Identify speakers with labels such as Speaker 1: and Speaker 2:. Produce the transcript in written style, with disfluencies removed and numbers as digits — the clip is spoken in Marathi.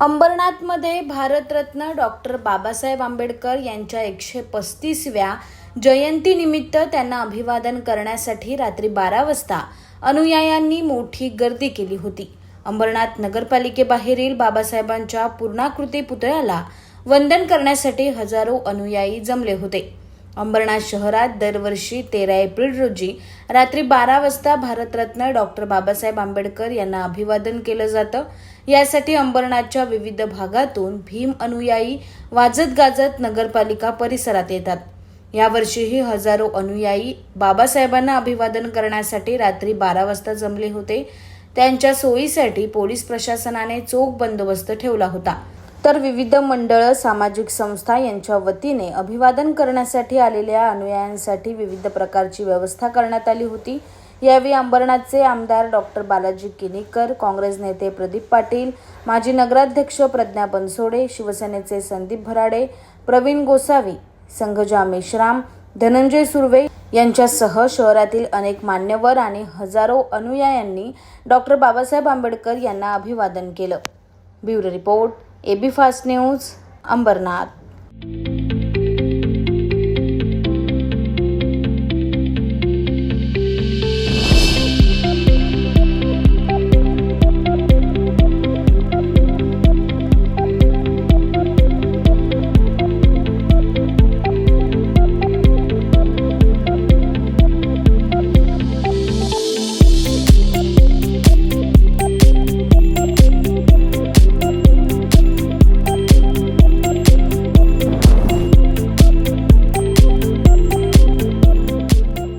Speaker 1: अंबरनाथमध्ये भारतरत्न डॉक्टर बाबासाहेब आंबेडकर यांच्या 135व्या जयंतीनिमित्त त्यांना अभिवादन करण्यासाठी रात्री 12 वाजता अनुयायांनी मोठी गर्दी केली होती. अंबरनाथ नगरपालिकेबाहेरील बाबासाहेबांच्या पूर्णाकृती पुतळ्याला वंदन करण्यासाठी हजारो अनुयायी जमले होते. अंबरनाथ शहरात दरवर्षी 13 एप्रिल रोजी रात्री 12 वाजता भारतरत्न डॉक्टर बाबासाहेब आंबेडकर यांना अभिवादन केलं जातं. यासाठी अंबरनाथच्या विविध भागातून भीम अनुयायी वाजत गाजत नगरपालिका परिसरात येतात. यावर्षीही हजारो अनुयायी बाबासाहेबांना अभिवादन करण्यासाठी रात्री 12 वाजता जमले होते. त्यांच्या सोयीसाठी पोलीस प्रशासनाने चोख बंदोबस्त ठेवला होता. तर विविध मंडळं, सामाजिक संस्था यांच्या वतीने अभिवादन करण्यासाठी आलेल्या अनुयायांसाठी विविध प्रकारची व्यवस्था करण्यात आली होती. यावेळी अंबरनाथचे आमदार डॉक्टर बालाजी किनीकर, काँग्रेस नेते प्रदीप पाटील, माजी नगराध्यक्ष प्रज्ञा बनसोडे, शिवसेनेचे संदीप भराडे, प्रवीण गोसावी, संघजा मेश्राम, धनंजय सुर्वे यांच्यासह शहरातील अनेक मान्यवर आणि हजारो अनुयायांनी डॉक्टर बाबासाहेब आंबेडकर यांना अभिवादन केलं. Bureau report, AB fast news, Ambernath.